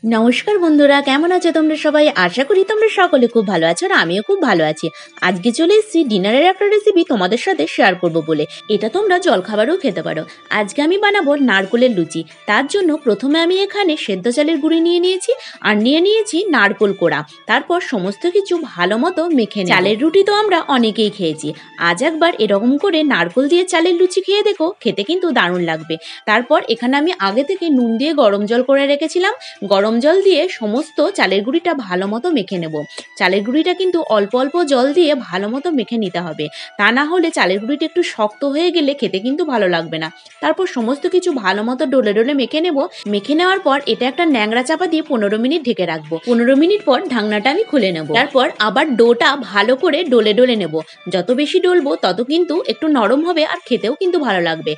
নমস্কার বন্ধুরা, কেমন আছো তোমরা সবাই? আশা করি তোমরা সকলে খুব ভালো আছো আর আমিও খুব ভালো আছি। আজকে চলে এসেছি ডিনারের একটা রেসিপি তোমাদের সাথে শেয়ার করব বলে। এটা তোমরা জলখাবারও খেতে পারো। আজকে আমি বানাবো নারকোলের লুচি। তার জন্য প্রথমে আমি এখানে সেদ্ধ চালের গুঁড়ি নিয়ে নিয়েছি আর নিয়ে নিয়েছি নারকোল কোড়া। তারপর সমস্ত কিছু ভালো মতো মেখে নেব। চালের রুটি তো আমরা অনেকেই খেয়েছি, আজ একবার এরকম করে নারকোল দিয়ে চালের লুচি খেয়ে দেখো, খেতে কিন্তু দারুণ লাগবে। তারপর এখানে আমি আগে থেকে নুন দিয়ে গরম জল করে রেখেছিলাম। গরম জল দিয়ে সমস্ত চালের গুঁড়িটা ভালো মতো মেখে নেব। চালের গুঁড়িটা কিন্তু অল্প অল্প জল দিয়ে ভালো মতো মেখে নিতে হবে, তা না হলে চালের গুঁড়িটা একটু শক্ত হয়ে গেলে খেতে কিন্তু ভালো লাগবে না। তারপর সমস্ত কিছু ভালো মতো ডলে ডলে মেখে নেব। মেখে নেওয়ার পর এটা একটা ন্যাংরা চাপা দিয়ে 15 মিনিট ঢেকে রাখবো। 15 মিনিট পর ঢাকনাটা আমি খুলে নেব। তারপর আবার ডোটা ভালো করে ডলে ডলে নেব। যত বেশি ডলবো তত কিন্তু একটু নরম হবে আর খেতেও কিন্তু ভালো লাগবে।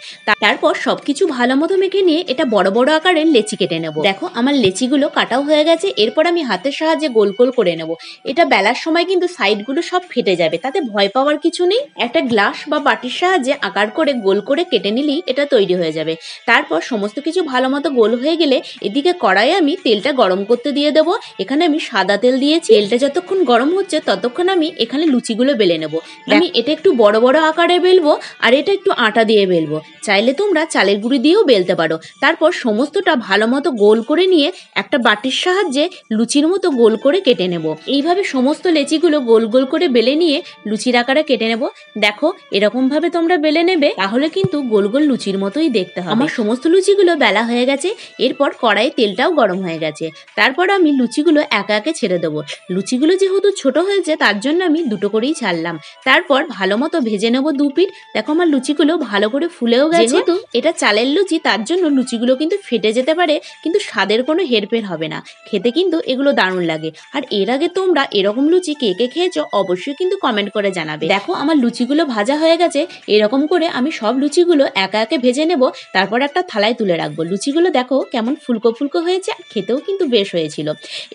তারপর সবকিছু ভালো মতো মেখে নিয়ে এটা বড় বড় আকারের লেচি কেটে নেব। দেখো আমার লেচিগুলো কাটাও হয়ে গেছে। এরপর আমি হাতের সাহায্যে গোল গোল করে নেব। এটা বেলার সময় কিন্তু সাইডগুলো সব ফেটে যাবে, তাতে ভয় পাওয়ার কিছু নেই। একটা গ্লাস বা বাটির সাহায্যে আকার করে গোল করে কেটে নিলেই এটা তৈরি হয়ে যাবে। তারপর সমস্ত কিছু ভালো মতো গোল হয়ে গেলে এদিকে কড়াইয়ে আমি তেলটা গরম করতে দিয়ে দেবো। এখানে আমি সাদা তেল দিয়েছি। তেলটা যতক্ষণ গরম হচ্ছে ততক্ষণ আমি এখানে লুচিগুলো বেলে নেব। আমি এটা একটু বড় বড় আকারে বেলবো আর এটা একটু আটা দিয়ে বেলবো। চাইলে তোমরা চালের গুঁড়ি দিয়েও বেলতে পারো। তারপর সমস্তটা ভালো মতো গোল করে নিয়ে একটা বাটির সাহায্যে লুচির মতো গোল করে কেটে নেব। এইভাবে সমস্ত লেচিগুলো গোল গোল করে বেলে নিয়ে লুচির আকারে কেটে নেব। দেখো এরকম ভাবে তোমরা বেলে নেবে, তাহলে কিন্তু গোল গোল লুচির মতোই দেখতে হবে। আমার সমস্ত লুচিগুলো বেলা হয়ে গেছে। এরপর কড়াইয়ে তেলটাও গরম হয়ে গেছে। তারপর আমি লুচিগুলো একে একে ছেড়ে দেবো। লুচিগুলো যেহেতু ছোট হয়েছে তার জন্য আমি দুটো করেই ছাড়লাম। তারপর ভালো মতো ভেজে নেব দু পিঠ। দেখো আমার লুচিগুলো ভালো করে ফুলেও গেছে। যেহেতু এটা চালের লুচি তার জন্য লুচিগুলো কিন্তু ফেটে যেতে পারে, কিন্তু স্বাদের কোনো হেরফের হবে না। খেতে কিন্তু এগুলো দারুণ লাগে। আর এর আগে তোমরা এরকম লুচি কে কে খেয়েছো অবশ্যই কিন্তু কমেন্ট করে জানাবে। দেখো আমার লুচিগুলো ভাজা হয়ে গেছে। এরকম করে আমি সব লুচিগুলো একে একে ভেজে নেব। তারপর একটা থালায় তুলে রাখবো। লুচিগুলো দেখো কেমন ফুলকো ফুলকো হয়েছে, খেতেও কিন্তু বেশ হয়েছিল।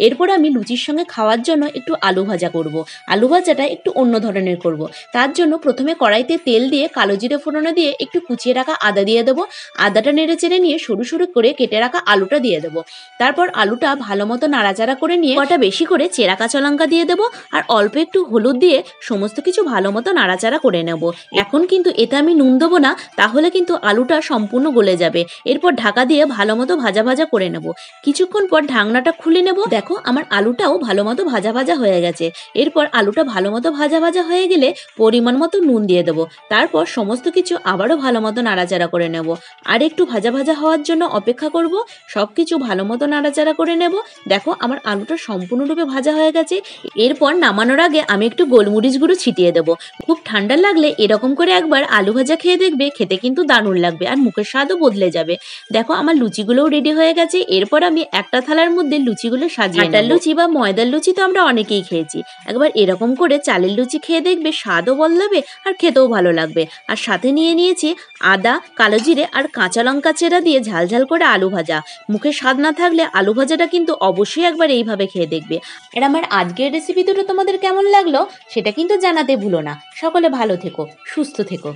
এরপর আমি লুচির সঙ্গে খাওয়ার জন্য একটু আলু ভাজা করব। আলু ভাজাটা একটু অন্য ধরনের করব। তার জন্য প্রথমে কড়াইতে তেল দিয়ে কালো জিরে ফোড়নে দিয়ে একটু কুচিয়ে রাখা আদা দিয়ে দেবো। আদাটা নেড়ে চেড়ে নিয়ে সরু সরু করে কেটে রাখা আলুটা দিয়ে দেবো। তারপর আলুটা ভালো মতো নাড়াচাড়া করে নিয়ে কটা বেশি করে চেরা কাঁচা লঙ্কা দিয়ে দেবো আর অল্প একটু হলুদ দিয়ে সমস্ত কিছু ভালো মতো নাড়াচাড়া করে নেব। এখন কিন্তু এতে আমি নুন দেবো না, তাহলে কিন্তু আলুটা সম্পূর্ণ গলে যাবে। এরপর ঢাকা দিয়ে ভালো মতো ভাজা ভাজা করে নেব। কিছুক্ষণ পর ঢাকনাটা খুলে নেব। দেখো আমার আলুটাও ভালো মতো ভাজা ভাজা হয়ে গেছে। এরপর আলুটা ভালো মতো ভাজা ভাজা হয়ে গেলে পরিমাণ মতো নুন দিয়ে দেবো। তারপর সমস্ত কিছু আবারও ভালো মতো নাড়াচাড়া করে নেব। আর একটু ভাজা ভাজা হওয়ার জন্য অপেক্ষা করব। সব কিছু ভালো মতো নাড়াচাড়া করে নেব। দেখো আমার আলুটা সম্পূর্ণরূপে ভাজা হয়ে গেছে। এরপর নামানোর আগে আমি একটু গোলমরিচ গুঁড়ো ছিটিয়ে দেবো। খুব ঠান্ডা লাগলে এরকম করে একবার আলু ভাজা খেয়ে দেখবে, খেতে কিন্তু দারুণ লাগবে আর মুখের স্বাদও বদলে যাবে। দেখো আমার লুচিগুলোও রেডি হয়ে গেছে। এরপর আমি একটা থালার মধ্যে লুচিগুলো সাজিয়ে নেব। আটার লুচি বা ময়দার লুচি তো আমরা অনেকেই খেয়েছি, একবার এরকম করে চালের লুচি খেয়ে দেখবে, স্বাদও বদলাবে আর খেতেও ভালো লাগবে। আর সাথে নিয়ে নিয়েছি আদা, কালো জিরে আর কাঁচা লঙ্কা চেরা দিয়ে ঝালঝাল করে আলু ভাজা। মুখে স্বাদ না থাকলে আলু ভাজাটা কিন্তু অবশ্যই একবার এইভাবে খেয়ে দেখবে। আর আমার আজকের রেসিপি দুটো তোমাদের কেমন লাগলো সেটা কিন্তু জানাতে ভুলো না। সকলে ভালো থেকো, সুস্থ থেকো।